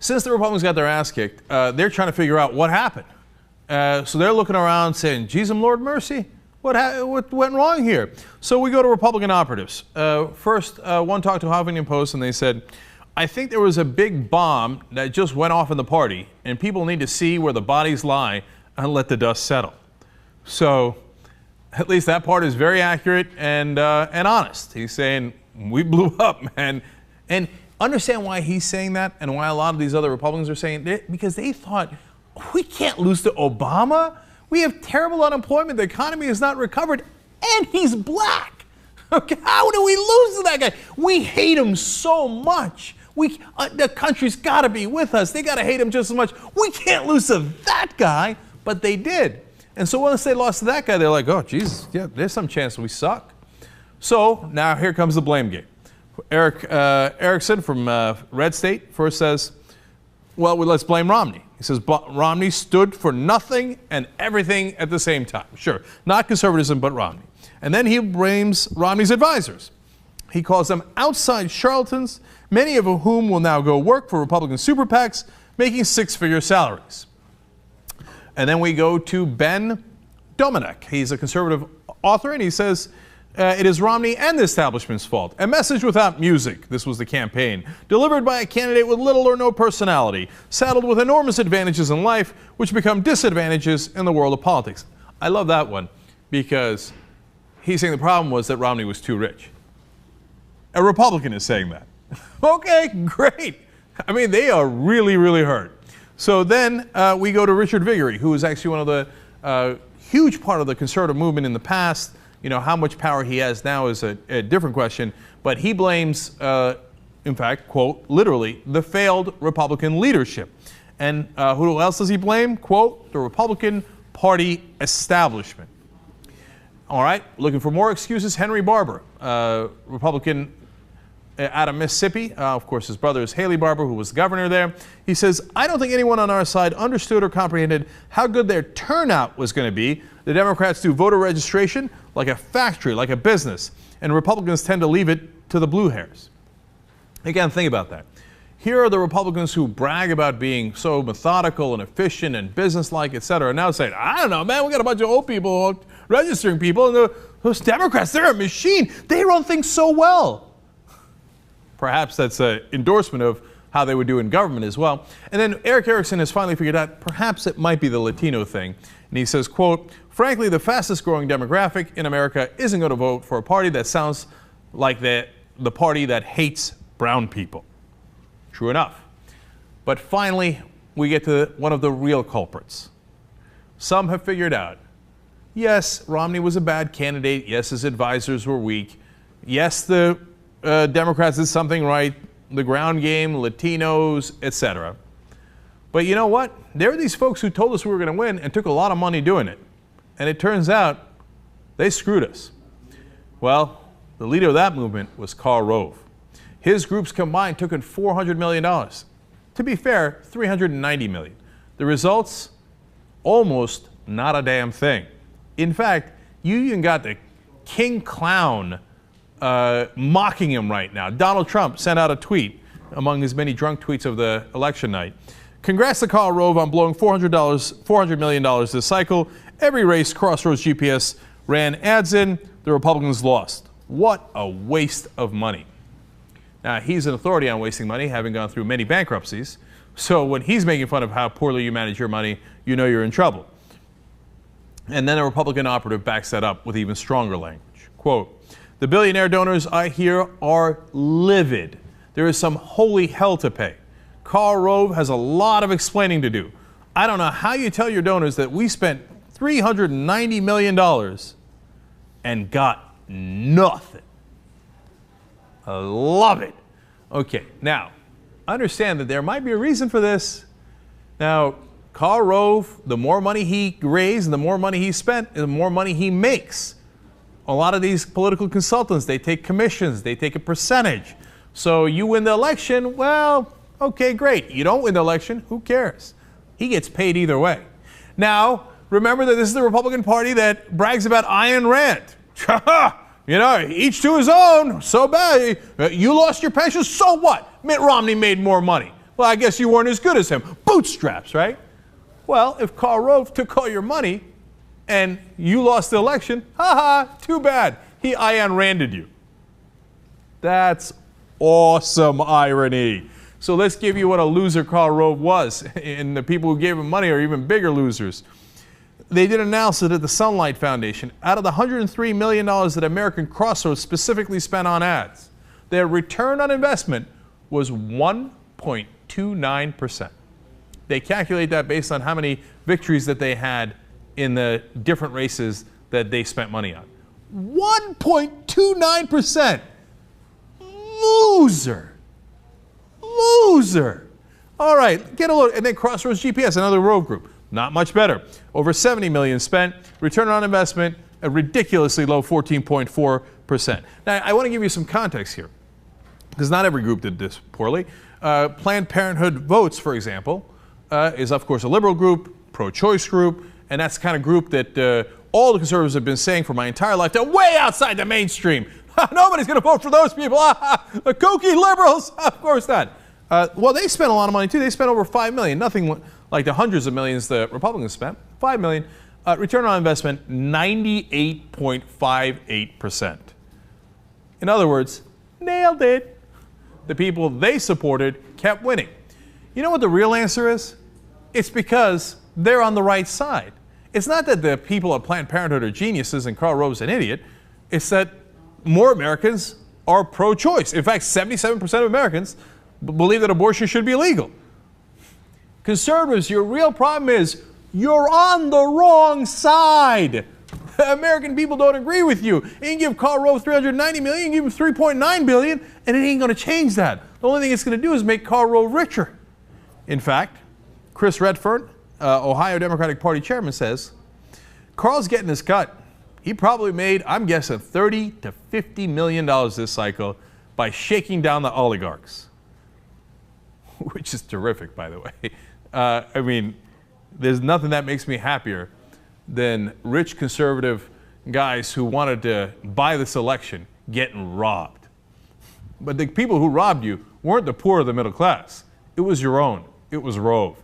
Since the Republicans got their ass kicked, they're trying to figure out what happened. So they're looking around saying, geez, Lord mercy, what went wrong here? So we go to Republican operatives. First, one talked to Huffington Post and they said, I think there was a big bomb that just went off in the party and people need to see where the bodies lie and let the dust settle. So at least that part is very accurate and honest. He's saying, we blew up, man. And understand why he's saying that and why a lot of these other Republicans are saying it, because they thought, we can't lose to Obama. We have terrible unemployment. The economy is not recovered. And he's black. Okay, how do we lose to that guy? We hate him so much. The country's got to be with us. They got to hate him just as much. We can't lose to that guy. But they did. And so once they lost to that guy, they're like, oh, Jesus, yeah, there's some chance we suck. So now here comes the blame game. Erickson from Red State first says, well, let's blame Romney. He says Romney stood for nothing and everything at the same time. Sure, not conservatism, but Romney. And then he blames Romney's advisors. He calls them outside charlatans, many of whom will now go work for Republican super PACs, making six-figure salaries. And then we go to Ben Domenech. He's a conservative author, and he says, it is Romney and the establishment's fault. A message without music, this was the campaign, delivered by a candidate with little or no personality, saddled with enormous advantages in life, which become disadvantages in the world of politics. I love that one, because he's saying the problem was that Romney was too rich. A Republican is saying that. Okay, great. I mean, they are really, really hurt. So then we go to Richard Viguerie, who is actually one of the huge part of the conservative movement in the past. You know, how much power he has now is a different question. But he blames, in fact, quote, literally, the failed Republican leadership. And who else does he blame? Quote, the Republican Party establishment. All right, looking for more excuses, Henry Barber, Republican out of Mississippi. Of course, his brother is Haley Barber, who was governor there. He says, I don't think anyone on our side understood or comprehended how good their turnout was going to be. The Democrats do voter registration like a factory, like a business, and Republicans tend to leave it to the blue hairs. Again, think about that. Here are the Republicans who brag about being so methodical and efficient and businesslike, et cetera, and now saying, I don't know, man, we got a bunch of old people registering people, and those Democrats, they're a machine. They run things so well. Perhaps that's an endorsement of how they would do in government as well. And then Eric Erickson has finally figured out perhaps it might be the Latino thing. And he says, quote, frankly, the fastest growing demographic in America isn't going to vote for a party that sounds like the party that hates brown people. True enough. But finally, we get to one of the real culprits. Some have figured out, yes, Romney was a bad candidate. Yes, his advisors were weak. Yes, the Democrats did something right, the ground game, Latinos, etc. But you know what? There are these folks who told us we were going to win and took a lot of money doing it. And it turns out they screwed us. Well, the leader of that movement was Karl Rove. His groups combined took in $400 million. To be fair, $390 million. The results? Almost not a damn thing. In fact, you even got the king clown mocking him right now. Donald Trump sent out a tweet among his many drunk tweets of the election night. Congrats to Karl Rove on blowing $400 million this cycle. Every race Crossroads GPS ran ads in, the Republicans lost. What a waste of money. Now, he's an authority on wasting money, having gone through many bankruptcies. So when he's making fun of how poorly you manage your money, you know you're in trouble. And then a Republican operative backs that up with even stronger language. Quote, the billionaire donors I hear are livid. There is some holy hell to pay. Karl Rove has a lot of explaining to do. I don't know how you tell your donors that we spent $390 million and got nothing. I love it. Okay, now, understand that there might be a reason for this. Now, Karl Rove, the more money he raised and the more money he spent, the more money he makes. A lot of these political consultants, they take commissions, they take a percentage. So you win the election, well, okay, great. You don't win the election, who cares? He gets paid either way. Now, remember that this is the Republican Party that brags about Ayn Rand. You know, each to his own, so bad. You lost your pension, so what? Mitt Romney made more money. Well, I guess you weren't as good as him. Bootstraps, right? Well, if Karl Rove took all your money and you lost the election, too bad. He Ayn Randed you. That's awesome irony. So let's give you what a loser Karl Rove was. And the people who gave him money are even bigger losers. They did an analysis at the Sunlight Foundation. Out of the $103 million that American Crossroads specifically spent on ads, their return on investment was 1.29%. They calculate that based on how many victories that they had in the different races that they spent money on. 1.29%. Loser. Loser. All right, get a look. And then Crossroads GPS, another Rove group. Not much better. Over 70 million spent. Return on investment, a ridiculously low 14.4%. Now, I want to give you some context here, because not every group did this poorly. Planned Parenthood Votes, for example, is, of course, a liberal group, pro-choice group, and that's the kind of group that all the conservatives have been saying for my entire life, they're way outside the mainstream. Nobody's going to vote for those people. The kooky liberals. Of course not. Well, they spent a lot of money, too. They spent over $5 million. Nothing like the hundreds of millions the Republicans spent. $5 million. Return on investment, 98.58%. In other words, nailed it. The people they supported kept winning. You know what the real answer is? It's because they're on the right side. It's not that the people at Planned Parenthood are geniuses and Karl Rove's an idiot. It's that more Americans are pro-choice. In fact, 77% of Americans believe that abortion should be illegal. Conservatives, your real problem is you're on the wrong side. American people don't agree with you. You can give Karl Rove $390 million, you can give him $3.9 billion, and it ain't going to change that. The only thing it's going to do is make Karl Rove richer. In fact, Chris Redfern, Ohio Democratic Party chairman, says, Karl's getting his cut. He probably made, I'm guessing, $30 to $50 million this cycle by shaking down the oligarchs. Which is terrific, by the way. I mean, there's nothing that makes me happier than rich conservative guys who wanted to buy this election getting robbed. But the people who robbed you weren't the poor or the middle class. It was your own. It was Rove.